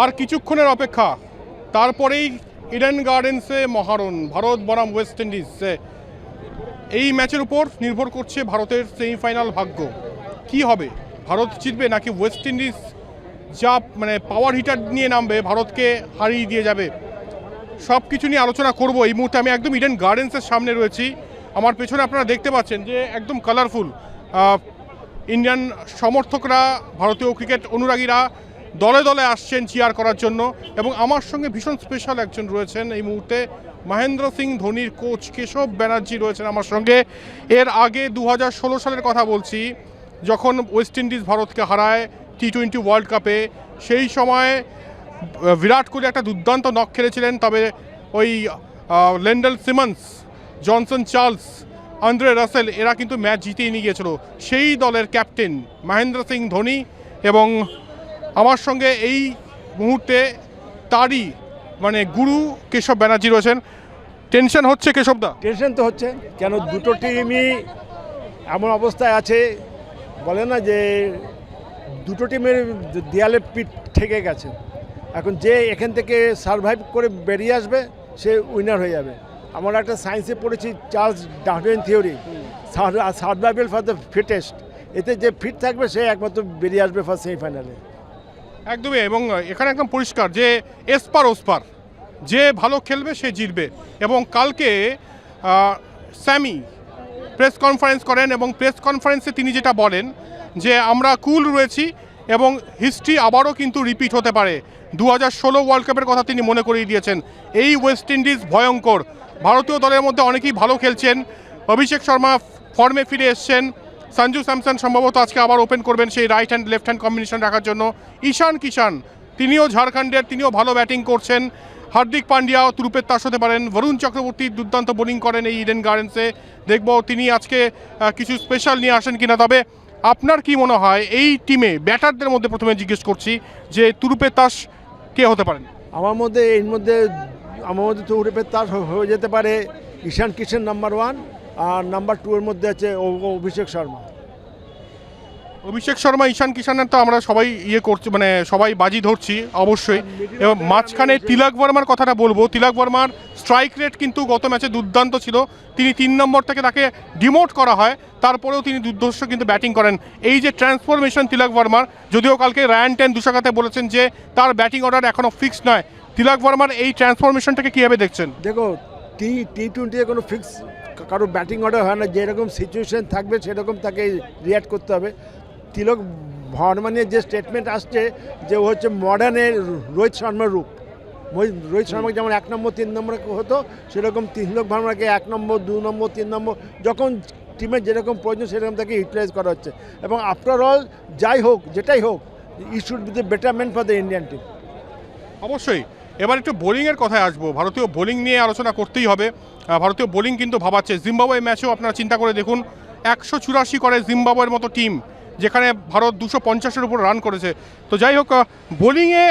আর কিছুক্ষণের অপেক্ষা, তারপরেই ইডেন গার্ডেন্সে মহারণ ভারত বনাম ওয়েস্ট ইন্ডিজে। এই ম্যাচের উপর নির্ভর করছে ভারতের সেমিফাইনাল ভাগ্য। কি হবে, ভারত জিতবে নাকি ওয়েস্ট ইন্ডিজ যা পাওয়ার হিটার নিয়ে নামবে ভারতকে হারিয়ে দিয়ে যাবে? সব কিছু নিয়ে আলোচনা করব এই মুহূর্তে। আমি একদম ইডেন গার্ডেন্সের সামনে রয়েছি। আমার পেছনে আপনারা দেখতে পাচ্ছেন যে একদম কালারফুল ইন্ডিয়ান সমর্থকরা, ভারতীয় ক্রিকেট অনুরাগীরা দলে দলে আসছেন চিয়ার করার জন্য। এবং আমার সঙ্গে ভীষণ স্পেশাল একজন রয়েছেন এই মুহূর্তে, মহেন্দ্র সিং ধোনির কোচ কেশব ব্যানার্জি রয়েছেন আমার সঙ্গে। এর আগে 2016 সালের কথা বলছি, যখন ওয়েস্ট ইন্ডিজ ভারতকে হারায় T20 ওয়ার্ল্ড কাপে। সেই সময় বিরাট কোহলি একটা দুর্দান্ত নক খেলেছিলেন, তবে ওই Lendl Simmons, Johnson Charles, Andre Russell এরা কিন্তু ম্যাচ জিতিয়ে নিয়ে গিয়েছিল। সেই দলের ক্যাপ্টেন মহেন্দ্র সিং ধোনি এবং আমার সঙ্গে এই মুহূর্তে তারই গুরু কেশব ব্যানার্জি রয়েছেন। টেনশন হচ্ছে কেশবদা? টেনশন তো হচ্ছে, কেন দুটো টিমই এমন অবস্থায় আছে, বলে না যে দুটো টিমের দেয়ালে পিঠ ঠেকে গেছে। এখন যে এখান থেকে সারভাইভ করে বেরিয়ে আসবে সে উইনার হয়ে যাবে। আমরা একটা সায়েন্সে পড়েছি, Charles Darwin theory, survival for the fittest. এতে যে ফিট থাকবে সে একমাত্র বেরিয়ে আসবে ফার্স্ট সেমিফাইনালে। একদমই, এবং এখানে একদম পরিষ্কার যে এসপার ওসপার, যে ভালো খেলবে সে জিতবে। এবং কালকে স্যামি প্রেস কনফারেন্স করেন এবং প্রেস কনফারেন্সে তিনি যেটা বলেন যে আমরা কুল রয়েছি এবং হিস্ট্রি আবারও কিন্তু রিপিট হতে পারে। 2016 ওয়ার্ল্ড কাপের কথা তিনি মনে করিয়ে দিয়েছেন। এই ওয়েস্ট ইন্ডিজ ভয়ঙ্কর, ভারতীয় দলের মধ্যে অনেকেই ভালো খেলছেন। অভিষেক শর্মা ফর্মে ফিরে এসছেন, সঞ্জু স্যামসন সম্ভবত আজকে আবার ওপেন করবেন সেই right hand left hand combination রাখার জন্য। ঈশান কিষান তিনিও ঝাড়খণ্ডের, তিনিও ভালো ব্যাটিং করছেন। হার্দিক পান্ডিয়াও তুরুপের তাস হতে পারেন। বরুণ চক্রবর্তী দুর্দান্ত বোলিং করেন এই ইডেন গার্ডেন্সে। দেখব তিনি আজকে কিছু স্পেশাল নিয়ে আসেন কিনা। তবে আপনার কি মনে হয় এই টিমে ব্যাটারদের মধ্যে, প্রথমে জিজ্ঞেস করছি যে তুরুপের তাস কে হতে পারেন? আমার মধ্যে তুরুপের তাস হয়ে যেতে পারে ঈশান কিষান নাম্বার 1, আর নাম্বার 2 এর মধ্যে আছে অভিষেক শর্মা। অভিষেক শর্মা, ঈশান কিষানের তো আমরা সবাই করছি, সবাই বাজি ধরছি অবশ্যই। এবং মাঝখানে তিলক বর্মার কথাটা বলবো। তিলক বর্মার স্ট্রাইক রেট কিন্তু গত ম্যাচে দুর্দান্ত ছিল। তিনি 3 নম্বর থেকে তাকে ডিমোট করা হয়, তারপরেও তিনি দুর্ধর্ষ কিন্তু ব্যাটিং করেন। এই যে ট্রান্সফরমেশন তিলক বর্মার, যদিও কালকে রায়ান টেন দুশাখাতে বলেছেন যে তার ব্যাটিং অর্ডার এখনও ফিক্সড নয়, তিলক বর্মার এই ট্রান্সফরমেশনটাকে কীভাবে দেখছেন? দেখো, টি20 কোনো ফিক্স কারো ব্যাটিং অর্ডার হয় না, যেরকম সিচুয়েশন থাকবে সেরকম তাকে রিয়াক্ট করতে হবে। তিলক বর্মানের যে স্টেটমেন্ট আসছে যে ও হচ্ছে মডার্নের রোহিত শর্মার রূপ। রোহিত শর্মাকে যেমন 1 নম্বর 3 নম্বর হতো, সেরকম তিলক বর্মাকে 1 নম্বর 2 নম্বর 3 নম্বর যখন টিমের যেরকম প্রয়োজন সেরকম তাকে ইউটিলাইজ করা হচ্ছে। এবং আফটার অল যাই হোক, যেটাই হোক, he should be the betterment for the Indian team. অবশ্যই। এবার একটু বোলিংয়ের কথায় আসবো। ভারতীয় বোলিং নিয়ে আলোচনা করতেই হবে। ভারতীয় বোলিং কিন্তু ভাবাচ্ছে। জিম্বাবুয়ে ম্যাচেও আপনারা চিন্তা করে দেখুন, 184 করে জিম্বাবুয়ের মতো টিম, যেখানে ভারত 250-এর উপর রান করেছে। তো যাই হোক, বোলিংয়ে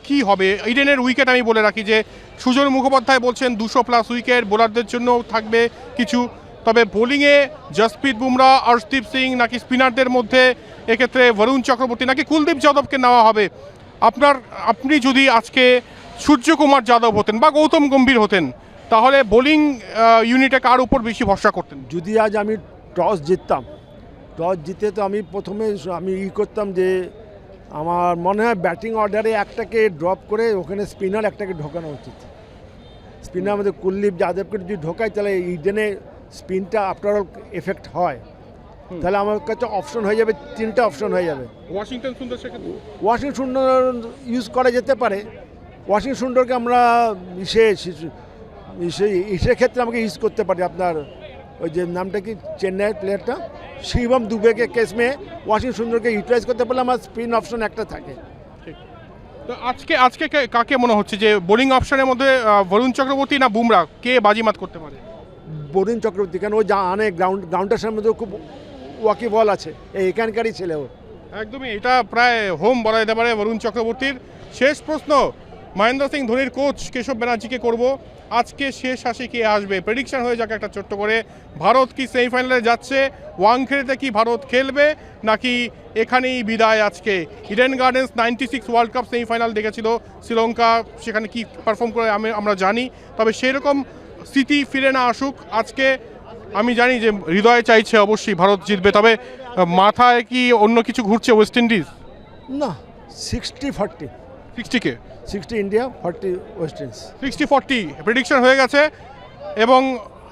কি হবে? ইডেনের উইকেট আমি বলে রাখি যে সুজন মুখোপাধ্যায় বলছেন 200+ উইকেট বোলারদের জন্য থাকবে কিছু। তবে বোলিংয়ে জসপ্রীত বুমরা, অর্শদীপ সিং, নাকি স্পিনারদের মধ্যে এক্ষেত্রে বরুণ চক্রবর্তী নাকি কুলদীপ যাদবকে নেওয়া হবে? আপনি যদি আজকে সূর্যকুমার যাদব হতেন বা গৌতম গম্ভীর হতেন, তাহলে বোলিং ইউনিটে কার উপর বেশি ভরসা করতেন? যদি আজ আমি টস জিততাম, টস জিতে তো আমি প্রথমে করতাম যে আমার মনে হয় ব্যাটিং অর্ডারে একটাকে ড্রপ করে ওখানে স্পিনার একটাকে ঢোকানো উচিত। স্পিনার আমাদের কুলদীপ যাদবকে যদি ঢোকায় তাহলে ইডেনে স্পিনটা আফটার অল এফেক্ট হয়, তাহলে আমার কাছে অপশন হয়ে যাবে, 3টা অপশন হয়ে যাবে। ওয়াশিংটন সুন্দর ইউজ করা যেতে পারে। ওয়াশিংটন সুন্দরকে আমরা ইসের ক্ষেত্রে আমাকে ইউজ করতে পারি। আপনার ওই যে নামটা কি, চেন্নাইয়ের প্লেয়ারটা শিবম দুবেকে কেস মেয়ে ওয়াশিংটন সুন্দরকে ইউটিলাইজ করতে পারলে আমার স্পিন অপশন একটা থাকে। তো আজকে কাকে মনে হচ্ছে যে বোলিং অপশনের মধ্যে বরুণ চক্রবর্তী না বুমরা, কে বাজিমাত করতে পারে? বরুণ চক্রবর্তী, কেন ও জানে গ্রাউন্ডের মধ্যে খুব ওয়াকি বল আছে, এখানকারই ছেলে ও। একদমই, এটা প্রায় হোম বলা যেতে পারে বরুণ চক্রবর্তীর। শেষ প্রশ্ন মহেন্দ্র সিং ধোনির কোচ কেশব ব্যানার্জিকে করব। আজকে শেষ হাসি কে আসবে? প্রেডিকশন হয়ে যাক একটা ছোট্ট করে। ভারত কি সেমিফাইনালে যাচ্ছে? ওয়াংখেড়েতে কি ভারত খেলবে, নাকি এখানেই বিদায় আজকে? Eden gardens 96 world cup semifinal দেখেছিল শ্রীলঙ্কা, সেখানে কি পারফর্ম করে আমরা জানি। তবে সেরকম স্মৃতি ফিরে না আসুক আজকে। আমি জানি যে হৃদয়ে চাইছে অবশ্যই ভারত জিতবে, তবে মাথায় কি অন্য কিছু ঘুরছে ওয়েস্ট ইন্ডিজ? না, 60-40, 60-কে 60 ইন্ডিয়া, 40 ওয়েস্ট ইন্ডিজ। 60-40 প্রেডিকশন হয়ে গেছে, এবং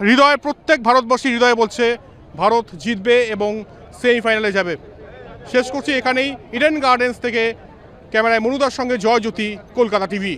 হৃদয়, প্রত্যেক ভারতবর্ষী হৃদয়ে বলছে ভারত জিতবে এবং সেমিফাইনালে যাবে। শেষ করছি এখানেই। ইডেন গার্ডেন্স থেকে ক্যামেরায় মনুদার সঙ্গে জয়জ্যোতি, কলকাতা টিভি।